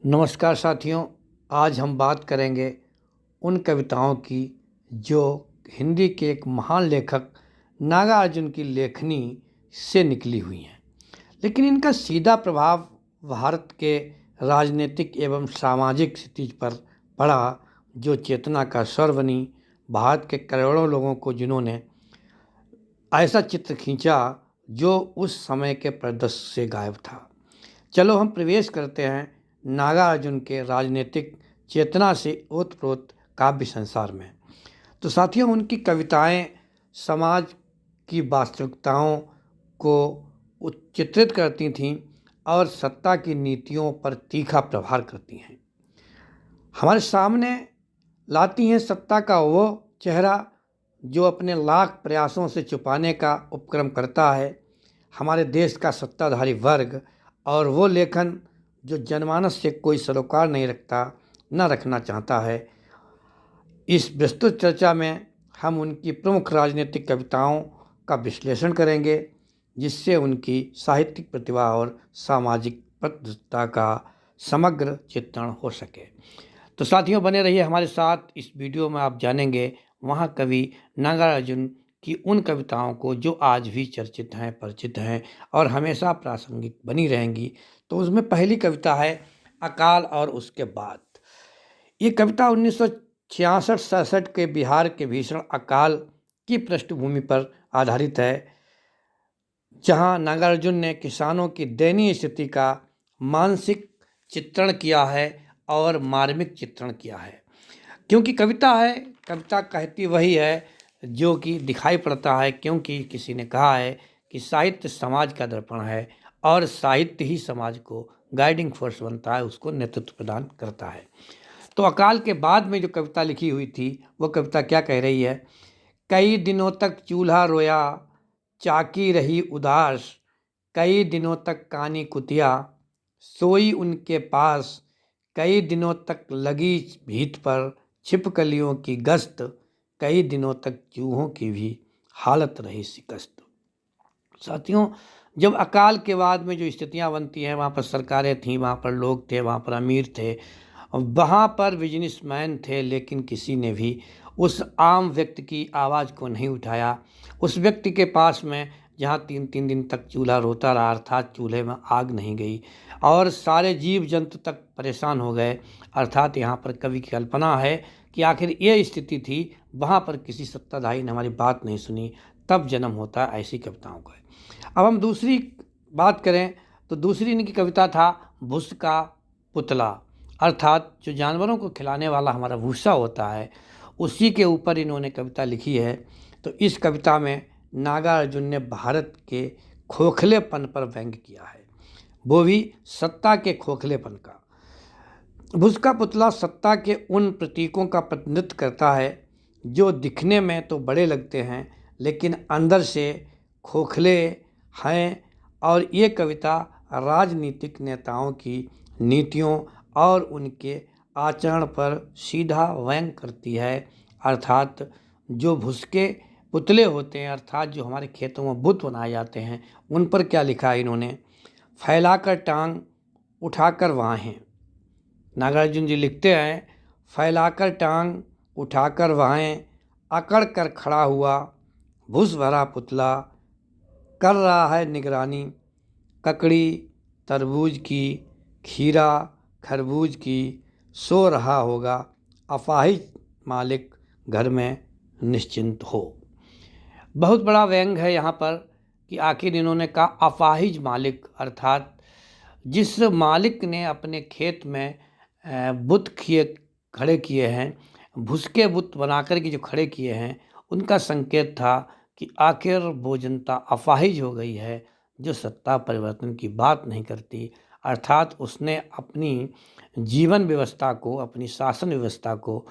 नमस्कार साथियों। आज हम बात करेंगे उन कविताओं की जो हिंदी के एक महान लेखक नागार्जुन की लेखनी से निकली हुई हैं, लेकिन इनका सीधा प्रभाव भारत के राजनीतिक एवं सामाजिक स्थिति पर पड़ा, जो चेतना का स्वर बनी। भारत के करोड़ों लोगों को जिन्होंने ऐसा चित्र खींचा जो उस समय के परिदृश्य से गायब था। चलो हम प्रवेश करते हैं नागार्जुन के राजनीतिक चेतना से ओतप्रोत काव्य संसार में। तो साथियों, उनकी कविताएं समाज की वास्तविकताओं को चित्रित करती थीं और सत्ता की नीतियों पर तीखा प्रहार करती हैं। हमारे सामने लाती हैं सत्ता का वो चेहरा जो अपने लाख प्रयासों से छुपाने का उपक्रम करता है, हमारे देश का सत्ताधारी वर्ग, और वो लेखन जो जनमानस से कोई सरोकार नहीं रखता, न रखना चाहता है। इस विस्तृत चर्चा में हम उनकी प्रमुख राजनीतिक कविताओं का विश्लेषण करेंगे, जिससे उनकी साहित्यिक प्रतिभा और सामाजिक प्रतिबद्धता का समग्र चित्रण हो सके। तो साथियों, बने रहिए हमारे साथ। इस वीडियो में आप जानेंगे महाकवि नागार्जुन की उन कविताओं को जो आज भी चर्चित हैं, परिचित हैं और हमेशा प्रासंगिक बनी रहेंगी। तो उसमें पहली कविता है अकाल और उसके बाद। ये कविता 1966-67 के बिहार के भीषण अकाल की पृष्ठभूमि पर आधारित है, जहां नागार्जुन ने किसानों की दयनीय स्थिति का मानसिक चित्रण किया है और मार्मिक चित्रण किया है। क्योंकि कविता है, कविता कहती वही है जो कि दिखाई पड़ता है, क्योंकि किसी ने कहा है कि साहित्य समाज का दर्पण है और साहित्य ही समाज को गाइडिंग फोर्स बनता है, उसको नेतृत्व प्रदान करता है। तो अकाल के बाद में जो कविता लिखी हुई थी, वो कविता क्या कह रही है? कई दिनों तक चूल्हा रोया, चाकी रही उदास, कई दिनों तक कानी कुतिया सोई उनके पास, कई दिनों तक लगी भीत पर छिपकलियों की गश्त, कई दिनों तक चूहों की भी हालत रही शिकस्त। साथियों, जब अकाल के बाद में जो स्थितियां बनती हैं, वहाँ पर सरकारें थीं, वहाँ पर लोग थे, वहाँ पर अमीर थे, वहाँ पर बिजनेसमैन थे, लेकिन किसी ने भी उस आम व्यक्ति की आवाज़ को नहीं उठाया। उस व्यक्ति के पास में जहाँ 3-3 दिन तक चूल्हा रोता रहा, अर्थात चूल्हे में आग नहीं गई, और सारे जीव जंतु तक परेशान हो गए। अर्थात यहाँ पर कवि की कल्पना है कि आखिर ये स्थिति थी, वहाँ पर किसी सत्ताधारी ने हमारी बात नहीं सुनी, तब जन्म होता है ऐसी कविताओं का। अब हम दूसरी बात करें तो दूसरी इनकी कविता था भूस का पुतला, अर्थात जो जानवरों को खिलाने वाला हमारा भूसा होता है, उसी के ऊपर इन्होंने कविता लिखी है। तो इस कविता में नागार्जुन ने भारत के खोखलेपन पर व्यंग किया है, वो भी सत्ता के खोखलेपन का। भूस का पुतला सत्ता के उन प्रतीकों का प्रतिनिधित्व करता है जो दिखने में तो बड़े लगते हैं, लेकिन अंदर से खोखले हैं। और ये कविता राजनीतिक नेताओं की नीतियों और उनके आचरण पर सीधा व्यंग करती है। अर्थात जो भूस के पुतले होते हैं, अर्थात जो हमारे खेतों में बुत बनाए जाते हैं, उन पर क्या लिखा है इन्होंने? फैलाकर टांग उठाकर वाहें। नागार्जुन जी लिखते हैं, फैलाकर टांग उठाकर वाहें, अकड़ कर खड़ा हुआ भूस भरा पुतला, कर रहा है निगरानी ककड़ी तरबूज की, खीरा खरबूज की, सो रहा होगा अपाहिज मालिक घर में निश्चिंत हो। बहुत बड़ा व्यंग है यहाँ पर कि आखिर इन्होंने कहा अपाहिज मालिक, अर्थात जिस मालिक ने अपने खेत में बुत खड़े किए हैं, भुसके बुत बनाकर के जो खड़े किए हैं, उनका संकेत था कि आखिर वो जनता अपाहिज हो गई है जो सत्ता परिवर्तन की बात नहीं करती। अर्थात उसने अपनी जीवन व्यवस्था को, अपनी शासन व्यवस्था को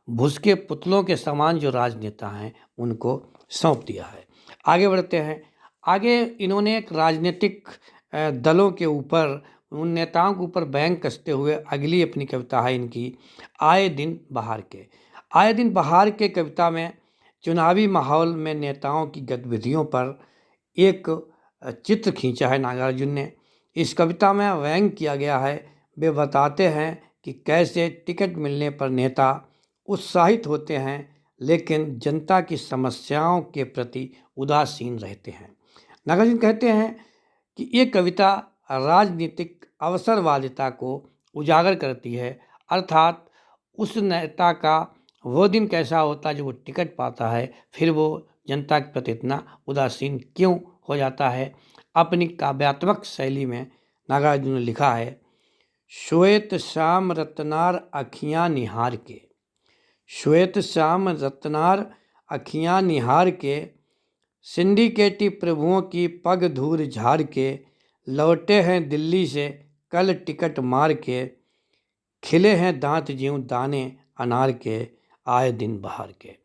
भुसके पुतलों के समान जो राजनेता हैं उनको सौंप दिया है। आगे बढ़ते हैं। आगे इन्होंने एक राजनीतिक दलों के ऊपर, उन नेताओं के ऊपर व्यंग कसते हुए अगली अपनी कविता है इनकी आए दिन बहार के। आए दिन बहार के कविता में चुनावी माहौल में नेताओं की गतिविधियों पर एक चित्र खींचा है नागार्जुन ने। इस कविता में व्यंग किया गया है वे बताते हैं कि कैसे टिकट मिलने पर नेता उत्साहित होते हैं लेकिन जनता की समस्याओं के प्रति उदासीन रहते हैं। नागार्जुन कहते हैं कि ये कविता राजनीतिक अवसरवादिता को उजागर करती है, अर्थात उस नेता का वो दिन कैसा होता है जो वो टिकट पाता है, फिर वो जनता के प्रति इतना उदासीन क्यों हो जाता है। अपनी काव्यात्मक शैली में नागार्जुन ने लिखा है, श्वेत श्याम रत्नार अखियाँ निहार के, श्वेत श्याम रत्नार अखियाँ निहार के, सिंडिकेटी प्रभुओं की पग धूल झाड़ के, लौटे हैं दिल्ली से कल टिकट मार के, खिले हैं दांत ज्यों दाने अनार के, आए दिन बहार के।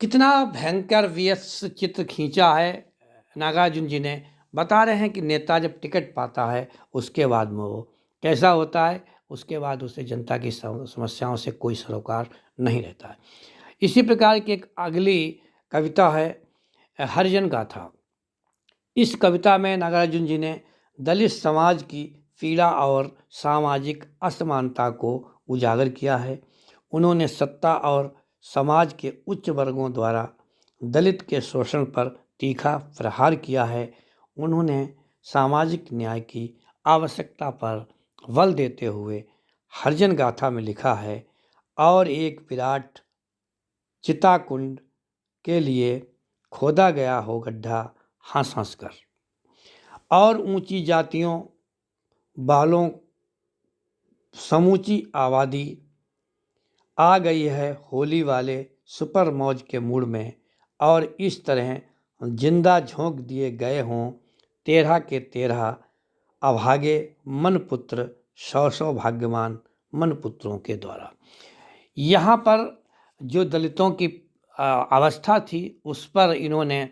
कितना भयंकर व्यस्त चित्र खींचा है नागार्जुन जी ने। बता रहे हैं कि नेता जब टिकट पाता है उसके बाद में वो कैसा होता है, उसके बाद उसे जनता की समस्याओं से कोई सरोकार नहीं रहता है। इसी प्रकार की एक अगली कविता है हरिजन गाथा। इस कविता में नागार्जुन जी ने दलित समाज की पीड़ा और सामाजिक असमानता को उजागर किया है। उन्होंने सत्ता और समाज के उच्च वर्गों द्वारा दलित के शोषण पर तीखा प्रहार किया है। उन्होंने सामाजिक न्याय की आवश्यकता पर बल देते हुए हरिजन गाथा में लिखा है, और एक विराट चिताकुंड के लिए खोदा गया हो गड्ढा हंस हंस कर, और ऊंची जातियों बालों समूची आबादी आ गई है होली वाले सुपर मौज के मूड में, और इस तरह जिंदा झोंक दिए गए हों 13 के 13 अभागे मन पुत्र 100 भाग्यवान मन पुत्रों के द्वारा। यहाँ पर जो दलितों की अवस्था थी उस पर इन्होंने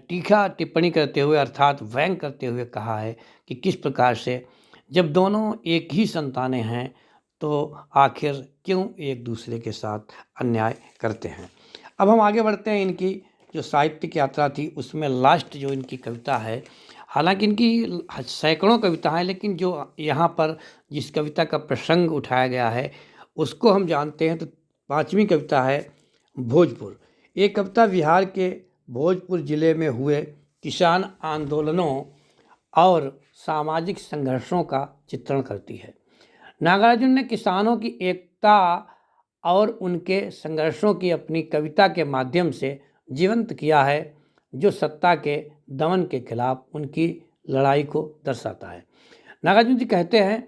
तीखा टिप्पणी करते हुए अर्थात व्यंग करते हुए कहा है कि किस प्रकार से जब दोनों एक ही संतानें हैं तो आखिर क्यों एक दूसरे के साथ अन्याय करते हैं। अब हम आगे बढ़ते हैं। इनकी जो साहित्यिक यात्रा थी उसमें लास्ट जो इनकी कविता है, हालांकि इनकी सैकड़ों कविता हैं, लेकिन जो यहाँ पर जिस कविता का प्रसंग उठाया गया है उसको हम जानते हैं तो 5वीं कविता है भोजपुर। ये कविता बिहार के भोजपुर जिले में हुए किसान आंदोलनों और सामाजिक संघर्षों का चित्रण करती है। नागार्जुन ने किसानों की एकता और उनके संघर्षों की अपनी कविता के माध्यम से जीवंत किया है, जो सत्ता के दमन के खिलाफ उनकी लड़ाई को दर्शाता है। नागार्जुन जी कहते हैं,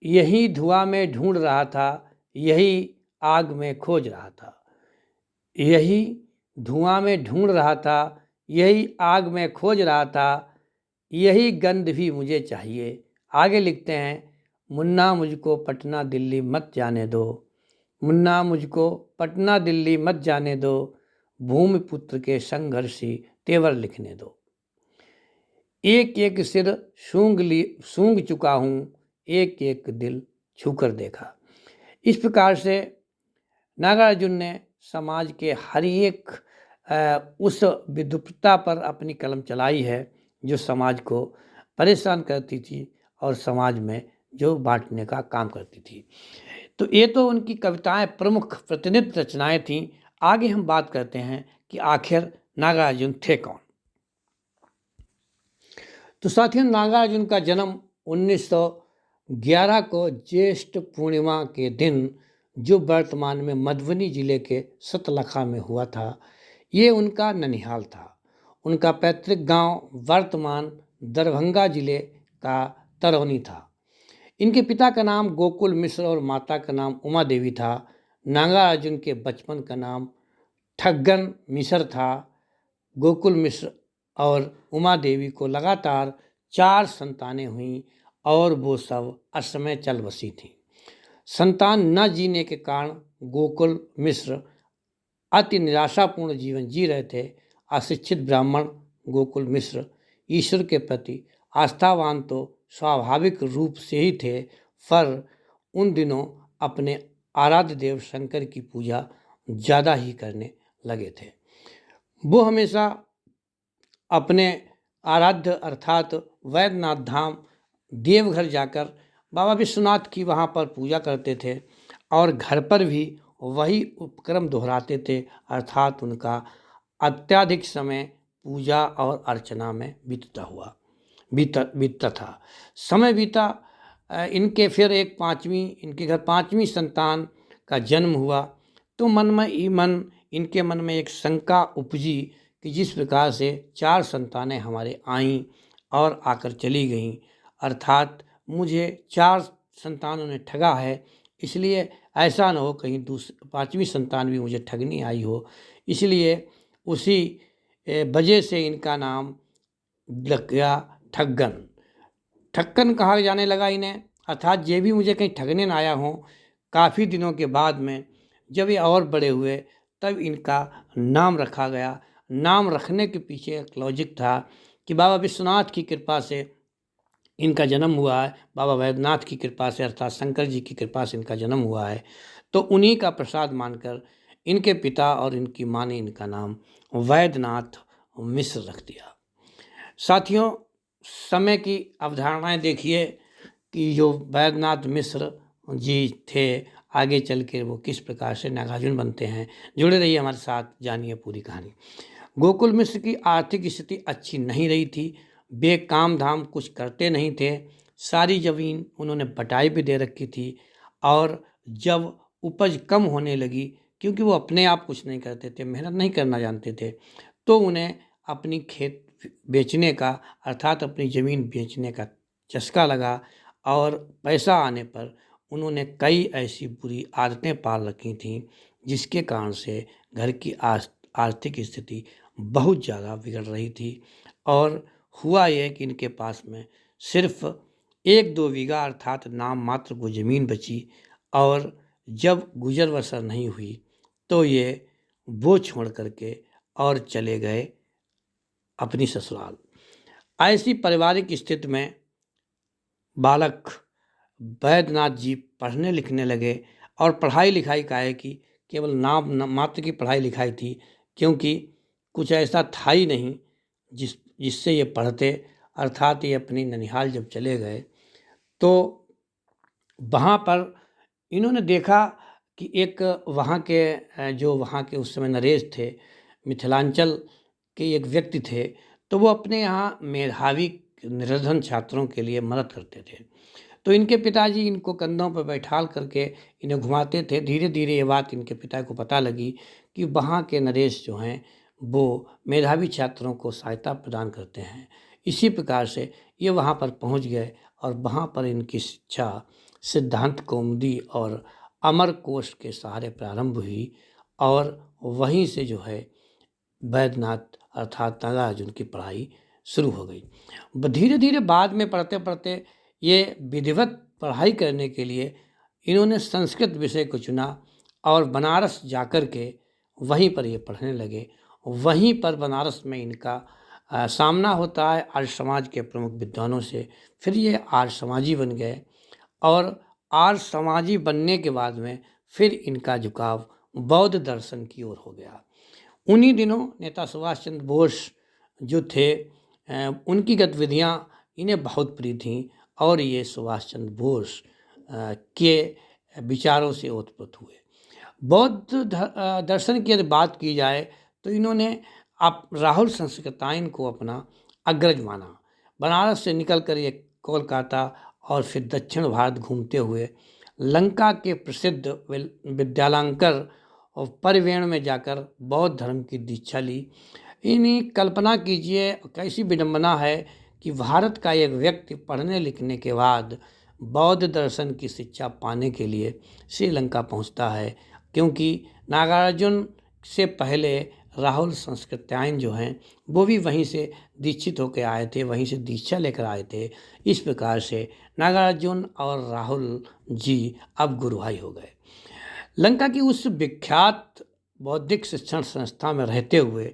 यही धुआं में ढूंढ रहा था, यही आग में खोज रहा था, यही धुआं में ढूंढ रहा था, यही आग में खोज रहा था, यही गंध भी मुझे चाहिए। आगे लिखते हैं, मुन्ना मुझको पटना दिल्ली मत जाने दो, मुन्ना मुझको पटना दिल्ली मत जाने दो, भूमि पुत्र के संघर्षी तेवर लिखने दो। एक एक सिर सूंघ चुका हूँ, एक एक दिल छूकर देखा। इस प्रकार से नागार्जुन ने समाज के हर एक उस विद्वता पर अपनी कलम चलाई है जो समाज को परेशान करती थी और समाज में जो बांटने का काम करती थी। तो ये तो उनकी कविताएं प्रमुख प्रतिनिधि रचनाएं थीं। आगे हम बात करते हैं कि आखिर नागार्जुन थे कौन। तो साथियों, नागार्जुन का जन्म 1911 को ज्येष्ठ पूर्णिमा के दिन, जो वर्तमान में मधुबनी जिले के सतलखा में हुआ था, ये उनका ननिहाल था। उनका पैतृक गांव वर्तमान दरभंगा जिले का तरौनी था। इनके पिता का नाम गोकुल मिश्र और माता का नाम उमा देवी था। नागार्जुन के बचपन का नाम ठग्गन मिश्र था। गोकुल मिश्र और उमा देवी को लगातार 4 संतानें हुईं और वो सब असमय चल बसी थीं। संतान न जीने के कारण गोकुल मिश्र अति निराशापूर्ण जीवन जी रहे थे। अशिक्षित ब्राह्मण गोकुल मिश्र ईश्वर के प्रति आस्थावान तो स्वाभाविक रूप से ही थे, पर उन दिनों अपने आराध्य देव शंकर की पूजा ज़्यादा ही करने लगे थे। वो हमेशा अपने आराध्य अर्थात वैद्यनाथ धाम देवघर जाकर बाबा विश्वनाथ की वहाँ पर पूजा करते थे और घर पर भी वही उपक्रम दोहराते थे, अर्थात उनका अत्यधिक समय पूजा और अर्चना में बीतता था। समय बीता, इनके फिर इनके घर पाँचवीं संतान का जन्म हुआ, तो इनके मन में एक शंका उपजी कि जिस प्रकार से 4 संतानें हमारे आईं और आकर चली गईं, अर्थात मुझे 4 संतानों ने ठगा है, इसलिए ऐसा न हो कहीं पाँचवीं संतान भी मुझे ठगनी आई हो। इसलिए उसी वजह से इनका नाम लग गया ठग्गन। ठक्कन कहा जाने लगा इन्हें, अर्थात ये भी मुझे कहीं ठगने ना आया हो। काफ़ी दिनों के बाद में जब ये और बड़े हुए तब इनका नाम रखा गया। नाम रखने के पीछे एक लॉजिक था कि बाबा विश्वनाथ की कृपा से इनका जन्म हुआ है, बाबा वैद्यनाथ की कृपा से अर्थात शंकर जी की कृपा से इनका जन्म हुआ है, तो उन्हीं का प्रसाद मानकर इनके पिता और इनकी माँ ने इनका नाम वैद्यनाथ मिश्र रख दिया। साथियों, समय की अवधारणाएं देखिए कि जो वैद्यनाथ मिश्र जी थे, आगे चल के वो किस प्रकार से नागार्जुन बनते हैं। जुड़े रहिए हमारे साथ, जानिए पूरी कहानी। गोकुल मिश्र की आर्थिक स्थिति अच्छी नहीं रही थी, वे काम धाम कुछ करते नहीं थे, सारी ज़मीन उन्होंने बटाई पे दे रखी थी और जब उपज कम होने लगी, क्योंकि वो अपने आप कुछ नहीं करते थे, मेहनत नहीं करना जानते थे, तो उन्हें अपनी खेत बेचने का अर्थात अपनी ज़मीन बेचने का चस्का लगा और पैसा आने पर उन्होंने कई ऐसी बुरी आदतें पाल रखी थीं जिसके कारण से घर की आर्थिक स्थिति बहुत ज़्यादा बिगड़ रही थी। और हुआ यह कि इनके पास में सिर्फ 1-2 बीघा अर्थात नाम मात्र को ज़मीन बची और जब गुजर बसर नहीं हुई तो ये वो छोड़ करके और चले गए अपनी ससुराल। ऐसी पारिवारिक स्थिति में बालक वैद्यनाथ जी पढ़ने लिखने लगे और पढ़ाई लिखाई का है कि केवल नाम मात्र की पढ़ाई लिखाई थी, क्योंकि कुछ ऐसा था ही नहीं जिससे ये पढ़ते। अर्थात ये अपनी ननिहाल जब चले गए तो वहाँ पर इन्होंने देखा कि एक वहाँ के उस समय नरेश थे, मिथिलांचल के एक व्यक्ति थे, तो वो अपने यहाँ मेधावी निर्धन छात्रों के लिए मदद करते थे। तो इनके पिताजी इनको कंधों पर बैठाल करके इन्हें घुमाते थे। धीरे धीरे ये बात इनके पिता को पता लगी कि वहाँ के नरेश जो हैं वो मेधावी छात्रों को सहायता प्रदान करते हैं। इसी प्रकार से ये वहाँ पर पहुँच गए और वहाँ पर इनकी शिक्षा सिद्धांत कौमुदी और अमरकोश के सहारे प्रारंभ हुई और वहीं से जो है वैद्यनाथ अर्थात नागार्जुन की पढ़ाई शुरू हो गई। धीरे धीरे बाद में पढ़ते पढ़ते ये विधिवत पढ़ाई करने के लिए इन्होंने संस्कृत विषय को चुना और बनारस जाकर के वहीं पर ये पढ़ने लगे। वहीं पर बनारस में इनका सामना होता है आर्य समाज के प्रमुख विद्वानों से। फिर ये आर्य समाजी बन गए और आर्य समाजी बनने के बाद में फिर इनका झुकाव बौद्ध दर्शन की ओर हो गया। उन्हीं दिनों नेता सुभाष चंद्र बोस जो थे, उनकी गतिविधियाँ इन्हें बहुत प्रिय थीं और ये सुभाष चंद्र बोस के विचारों से ओतप्रोत हुए। बौद्ध दर्शन की यदि बात की जाए तो इन्होंने राहुल संस्कृतायन को अपना अग्रज माना। बनारस से निकलकर ये कोलकाता और फिर दक्षिण भारत घूमते हुए लंका के प्रसिद्ध विद्यालंकर और परिवेण में जाकर बौद्ध धर्म की दीक्षा ली। इन्हीं कल्पना कीजिए कैसी विडंबना है कि भारत का एक व्यक्ति पढ़ने लिखने के बाद बौद्ध दर्शन की शिक्षा पाने के लिए श्रीलंका पहुंचता है, क्योंकि नागार्जुन से पहले राहुल संस्कृतायन जो हैं वो भी वहीं से दीक्षित होकर आए थे, वहीं से दीक्षा लेकर आए थे। इस प्रकार से नागार्जुन और राहुल जी अब गुरु भाई हो गए। लंका की उस विख्यात बौद्धिक शिक्षण संस्था में रहते हुए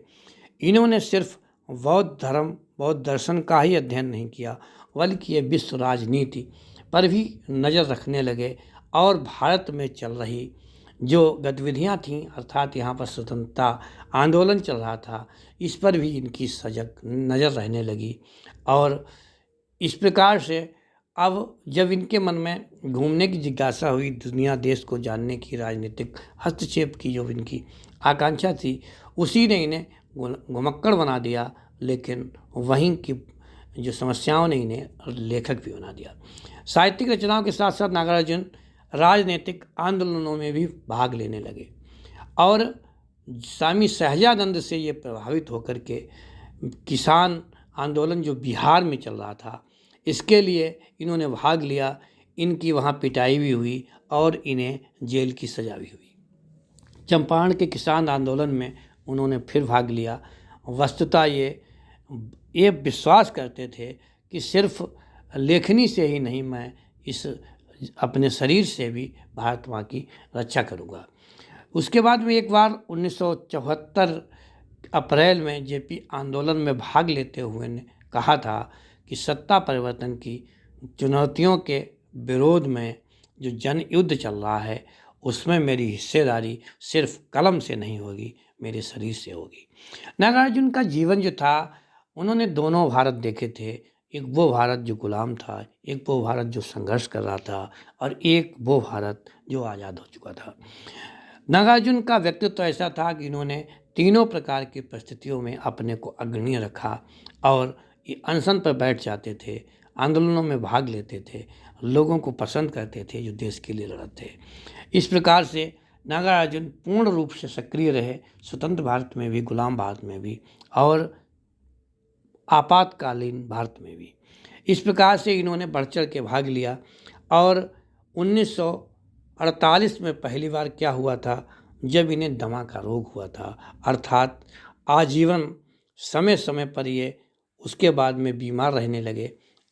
इन्होंने सिर्फ बौद्ध दर्शन का ही अध्ययन नहीं किया, बल्कि ये विश्व राजनीति पर भी नज़र रखने लगे और भारत में चल रही जो गतिविधियाँ थीं, अर्थात यहाँ पर स्वतंत्रता आंदोलन चल रहा था, इस पर भी इनकी सजग नज़र रहने लगी। और इस प्रकार से अब जब इनके मन में घूमने की जिज्ञासा हुई, दुनिया देश को जानने की, राजनीतिक हस्तक्षेप की जो इनकी आकांक्षा थी, उसी ने इन्हें घुमक्कड़ बना दिया। लेकिन वहीं की जो समस्याओं ने इन्हें लेखक भी बना दिया। साहित्यिक रचनाओं के साथ साथ नागार्जुन राजनीतिक आंदोलनों में भी भाग लेने लगे और स्वामी सहजानंद से ये प्रभावित होकर के किसान आंदोलन जो बिहार में चल रहा था, इसके लिए इन्होंने भाग लिया। इनकी वहाँ पिटाई भी हुई और इन्हें जेल की सजा भी हुई। चंपारण के किसान आंदोलन में उन्होंने फिर भाग लिया। वस्तुतः ये विश्वास करते थे कि सिर्फ लेखनी से ही नहीं, मैं इस अपने शरीर से भी भारत माँ की रक्षा करूँगा। उसके बाद में एक बार 1974 अप्रैल में जेपी आंदोलन में भाग लेते हुए ने कहा था कि सत्ता परिवर्तन की चुनौतियों के विरोध में जो जन युद्ध चल रहा है, उसमें मेरी हिस्सेदारी सिर्फ कलम से नहीं होगी, मेरे शरीर से होगी। नागार्जुन का जीवन जो था, उन्होंने दोनों भारत देखे थे। एक वो भारत जो गुलाम था, एक वो भारत जो संघर्ष कर रहा था, और एक वो भारत जो आज़ाद हो चुका था। नागार्जुन का व्यक्तित्व ऐसा था कि इन्होंने तीनों प्रकार की परिस्थितियों में अपने को अग्रणीय रखा और ये अनशन पर बैठ जाते थे, आंदोलनों में भाग लेते थे, लोगों को पसंद करते थे जो देश के लिए लड़ते थे। इस प्रकार से नागार्जुन पूर्ण रूप से सक्रिय रहे, स्वतंत्र भारत में भी, गुलाम भारत में भी और आपातकालीन भारत में भी। इस प्रकार से इन्होंने बढ़ चढ़ के भाग लिया। और 1948 में पहली बार क्या हुआ था, जब इन्हें दमा का रोग हुआ था, अर्थात आजीवन समय समय पर ये उसके बाद में बीमार रहने लगे।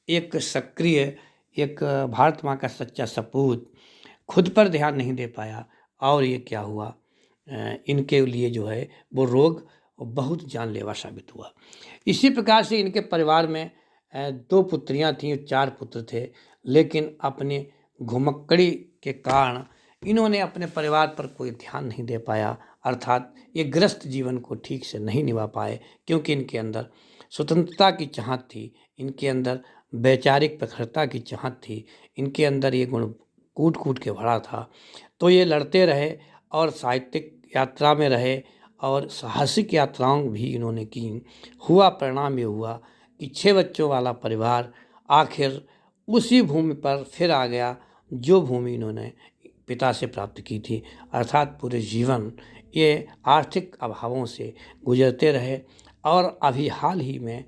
एक सक्रिय, एक भारत माँ का सच्चा सपूत खुद पर ध्यान नहीं दे पाया और ये क्या हुआ, इनके लिए जो है वो रोग बहुत जानलेवा साबित हुआ। इसी प्रकार से इनके परिवार में 2 पुत्रियां थीं, 4 पुत्र थे, लेकिन अपने घुमक्कड़ी के कारण इन्होंने अपने परिवार पर कोई ध्यान नहीं दे पाया, अर्थात ये ग्रस्त जीवन को ठीक से नहीं निभा पाए, क्योंकि इनके अंदर स्वतंत्रता की चाहत थी, इनके अंदर वैचारिक प्रखरता की चाहत थी, इनके अंदर ये गुण कूट कूट के भरा था। तो ये लड़ते रहे और साहित्यिक यात्रा में रहे और साहसिक यात्राओं भी इन्होंने की। हुआ परिणाम ये हुआ कि 6 बच्चों वाला परिवार आखिर उसी भूमि पर फिर आ गया जो भूमि इन्होंने पिता से प्राप्त की थी, अर्थात पूरे जीवन ये आर्थिक अभावों से गुजरते रहे। और अभी हाल ही में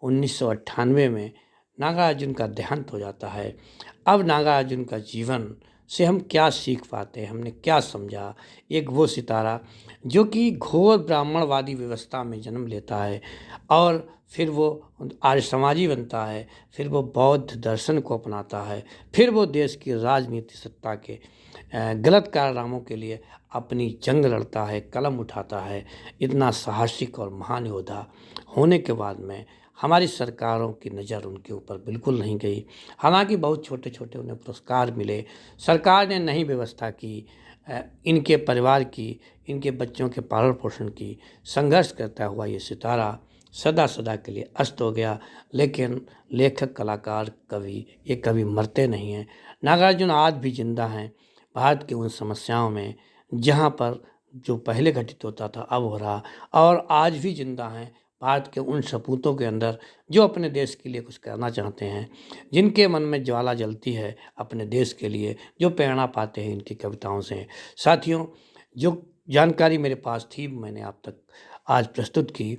1998 में नागार्जुन का देहांत हो जाता है। अब नागार्जुन का जीवन से हम क्या सीख पाते हैं, हमने क्या समझा? एक वो सितारा जो कि घोर ब्राह्मणवादी व्यवस्था में जन्म लेता है और फिर वो आर्य समाजी बनता है, फिर वो बौद्ध दर्शन को अपनाता है, फिर वो देश की राजनीति सत्ता के गलत कारनामों के लिए अपनी जंग लड़ता है, कलम उठाता है। इतना साहसिक और महान योद्धा होने के बाद में हमारी सरकारों की नज़र उनके ऊपर बिल्कुल नहीं गई। हालांकि बहुत छोटे छोटे उन्हें पुरस्कार मिले, सरकार ने नहीं व्यवस्था की, इनके परिवार की, इनके बच्चों के पालन पोषण की। संघर्ष करता हुआ ये सितारा सदा सदा के लिए अस्त हो गया। लेकिन लेखक, कलाकार, कवि, ये कभी मरते नहीं हैं। नागार्जुन आज भी जिंदा हैं भारत की उन समस्याओं में जहाँ पर जो पहले घटित होता था अब हो रहा, और आज भी जिंदा हैं भारत के उन सपूतों के अंदर जो अपने देश के लिए कुछ करना चाहते हैं, जिनके मन में ज्वाला जलती है अपने देश के लिए, जो प्रेरणा पाते हैं इनकी कविताओं से। साथियों, जो जानकारी मेरे पास थी मैंने आप तक आज प्रस्तुत की।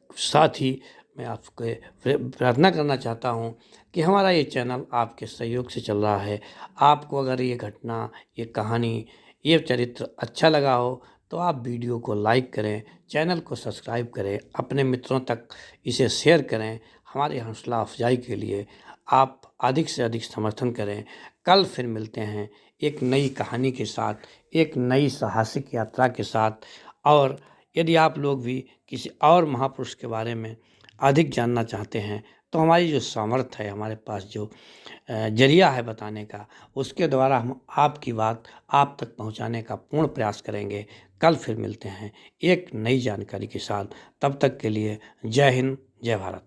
साथ ही मैं आपके प्रार्थना करना चाहता हूं कि हमारा ये चैनल आपके सहयोग से चल रहा है। आपको अगर ये घटना, ये कहानी, ये चरित्र अच्छा लगा हो तो आप वीडियो को लाइक करें, चैनल को सब्सक्राइब करें, अपने मित्रों तक इसे शेयर करें। हमारी हौसला अफजाई के लिए आप अधिक से अधिक समर्थन करें। कल फिर मिलते हैं एक नई कहानी के साथ, एक नई साहसिक यात्रा के साथ। और यदि आप लोग भी किसी और महापुरुष के बारे में अधिक जानना चाहते हैं तो हमारी जो सामर्थ्य है, हमारे पास जो जरिया है बताने का, उसके द्वारा हम आपकी बात आप तक पहुंचाने का पूर्ण प्रयास करेंगे। कल फिर मिलते हैं एक नई जानकारी के साथ। तब तक के लिए जय हिंद, जय भारत।